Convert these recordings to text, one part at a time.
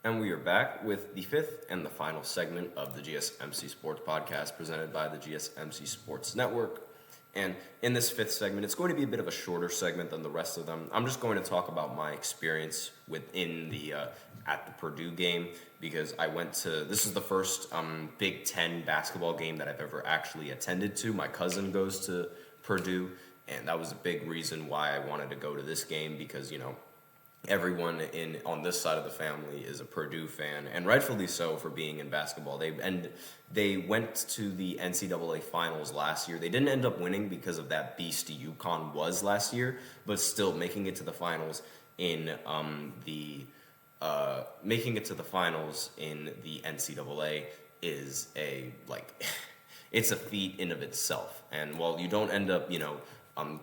And we are back with the fifth and the final segment of the GSMC Sports Podcast presented by the GSMC Sports Network. And in this fifth segment, it's going to be a bit of a shorter segment than the rest of them. I'm just going to talk about my experience within the at the Purdue game because I went to, this is the first Big Ten basketball game that I've ever actually attended to. My cousin goes to Purdue, and that was a big reason why I wanted to go to this game because, everyone on this side of the family is a Purdue fan, and rightfully so for being in basketball. They went to the NCAA finals last year. They didn't end up winning because of that beast UConn was last year, but still making it to the finals in making it to the finals in the NCAA is it's a feat in of itself. And while you don't end up,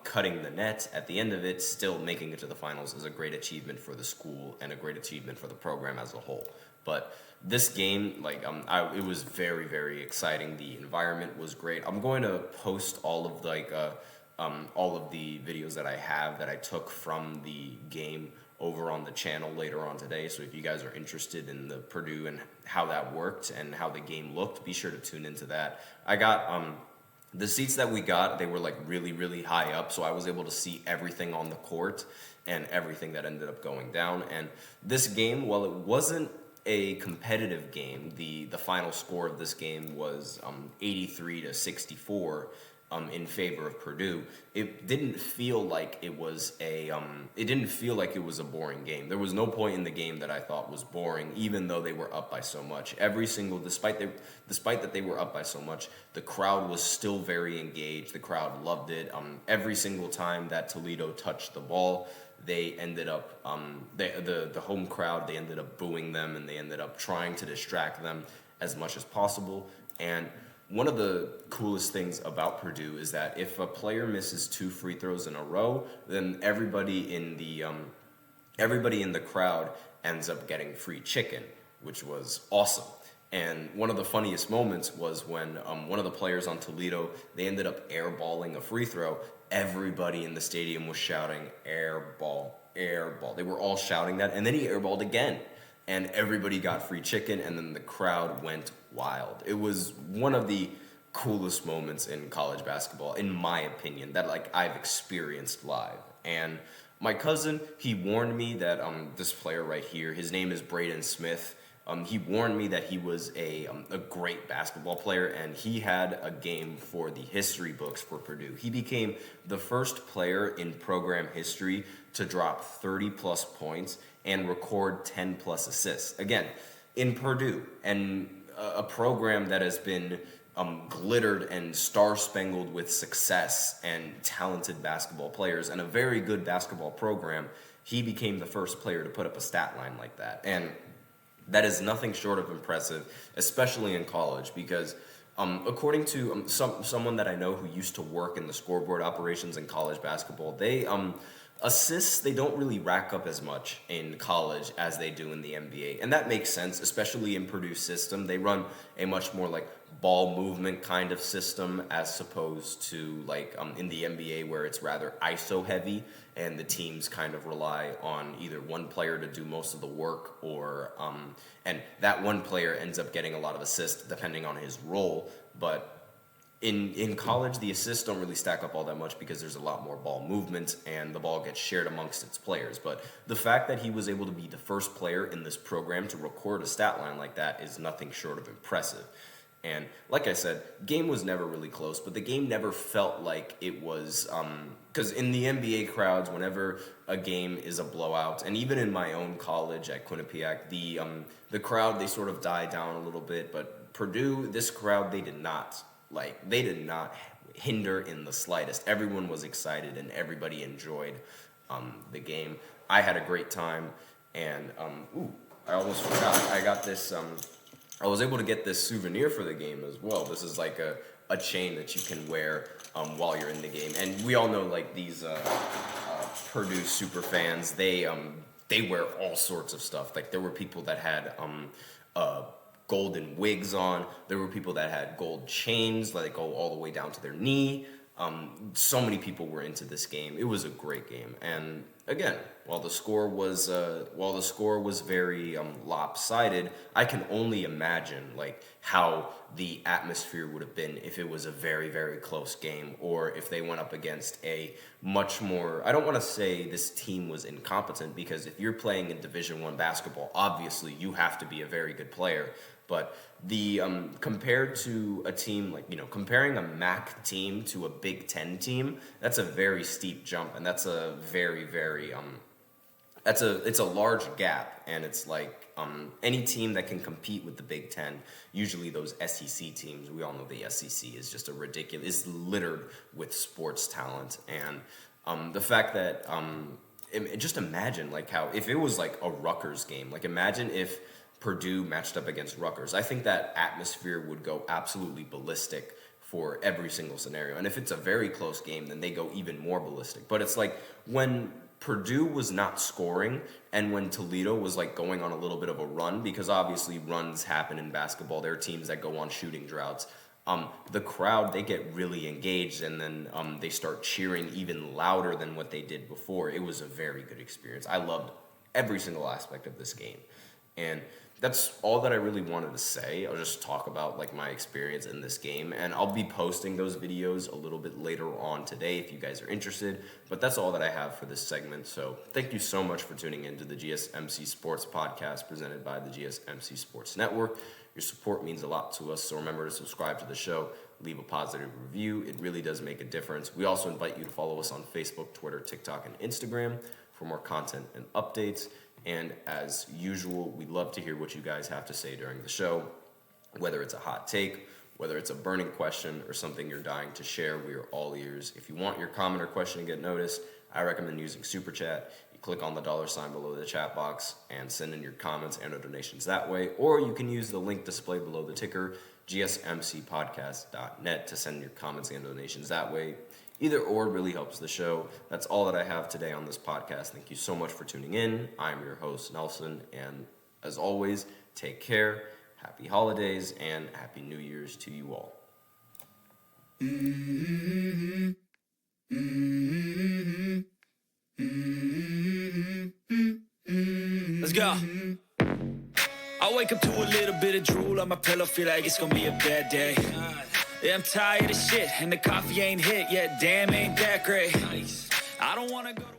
cutting the net at the end of it, still making it to the finals is a great achievement for the school and a great achievement for the program as a whole. But this game, it was very, very exciting. The environment was great. I'm going to post all of the videos that I have that I took from the game over on the channel later on today. So if you guys are interested in the Purdue and how that worked and how the game looked, be sure to tune into that. I got the seats that we got, they were really, really high up, so I was able to see everything on the court and everything that ended up going down. And this game, while it wasn't a competitive game, the final score of this game was 83-64 in favor of Purdue. It didn't feel like it was a boring game. There was no point in the game that I thought was boring, even though they were up by so much. Despite that they were up by so much, the crowd was still very engaged. The crowd loved it. Every single time that Toledo touched the ball, they ended up the home crowd, they ended up booing them, and they ended up trying to distract them as much as possible. And one of the coolest things about Purdue is that if a player misses 2 free throws in a row, then everybody in the crowd ends up getting free chicken, which was awesome. And one of the funniest moments was when one of the players on Toledo, they ended up airballing a free throw. Everybody in the stadium was shouting, "Airball, airball." They were all shouting that, and then he airballed again. And everybody got free chicken, and then the crowd went wild. It was one of the coolest moments in college basketball, in my opinion, that I've experienced live. And my cousin, he warned me that this player right here, his name is Braden Smith. He warned me that he was a great basketball player, and he had a game for the history books for Purdue. He became the first player in program history to drop 30-plus points and record 10-plus assists. Again, in Purdue, and a program that has been glittered and star-spangled with success and talented basketball players, and a very good basketball program, he became the first player to put up a stat line like that. And that is nothing short of impressive, especially in college, because according to someone that I know who used to work in the scoreboard operations in college basketball, assists, they don't really rack up as much in college as they do in the NBA. And that makes sense, especially in Purdue's system. They run a much more ball movement kind of system as opposed to in the NBA where it's rather ISO heavy and the teams kind of rely on either one player to do most of the work or and that one player ends up getting a lot of assists depending on his role. But in college, the assists don't really stack up all that much because there's a lot more ball movement and the ball gets shared amongst its players. But the fact that he was able to be the first player in this program to record a stat line like that is nothing short of impressive. And like I said, game was never really close, but the game never felt like it was, because in the NBA crowds, whenever a game is a blowout, and even in my own college at Quinnipiac, the crowd, they sort of died down a little bit, but Purdue, this crowd, they did not hinder in the slightest. Everyone was excited and everybody enjoyed the game. I had a great time, and I almost forgot. I got this. I was able to get this souvenir for the game as well. This is a chain that you can wear while you're in the game, and we all know these Purdue super fans. They wear all sorts of stuff. There were people that had golden wigs on. There were people that had gold chains that go all the way down to their knee. So many people were into this game. It was a great game, and again, while the score was very lopsided, I can only imagine like how the atmosphere would have been if it was a very, very close game, or if they went up against a much more. I don't want to say this team was incompetent, because if you're playing in Division I basketball, obviously you have to be a very good player. But the compared to a team like, comparing a MAC team to a Big Ten team, that's a very steep jump, and that's a very, very it's a large gap, and it's like any team that can compete with the Big Ten, usually those SEC teams, we all know the SEC is just it's littered with sports talent, and the fact that just imagine like how if it was like a Rutgers game, like imagine if Purdue matched up against Rutgers. I think that atmosphere would go absolutely ballistic for every single scenario. And if it's a very close game, then they go even more ballistic. But it's like when Purdue was not scoring and when Toledo was like going on a little bit of a run, because obviously runs happen in basketball. There are teams that go on shooting droughts. The crowd, they get really engaged, and then they start cheering even louder than what they did before. It was a very good experience. I loved every single aspect of this game. And that's all that I really wanted to say. I'll just talk about like my experience in this game, and I'll be posting those videos a little bit later on today if you guys are interested. But that's all that I have for this segment. So thank you so much for tuning in to the GSMC Sports Podcast presented by the GSMC Sports Network. Your support means a lot to us, so remember to subscribe to the show, leave a positive review. It really does make a difference. We also invite you to follow us on Facebook, Twitter, TikTok, and Instagram for more content and updates. And as usual, we'd love to hear what you guys have to say during the show, whether it's a hot take, whether it's a burning question, or something you're dying to share. We are all ears. If you want your comment or question to get noticed, I recommend using Super Chat. You click on the $ below the chat box and send in your comments and or donations that way. Or you can use the link displayed below the ticker, gsmcpodcast.net, to send your comments and donations that way. Either or really helps the show. That's all that I have today on this podcast. Thank you so much for tuning in. I'm your host, Nelson, and as always, take care, happy holidays, and happy New Year's to you all. Let's go. I wake up to a little bit of drool on my pillow, feel like it's gonna be a bad day. Yeah, I'm tired of shit, and the coffee ain't hit yet. Damn, ain't that great. I don't wanna go to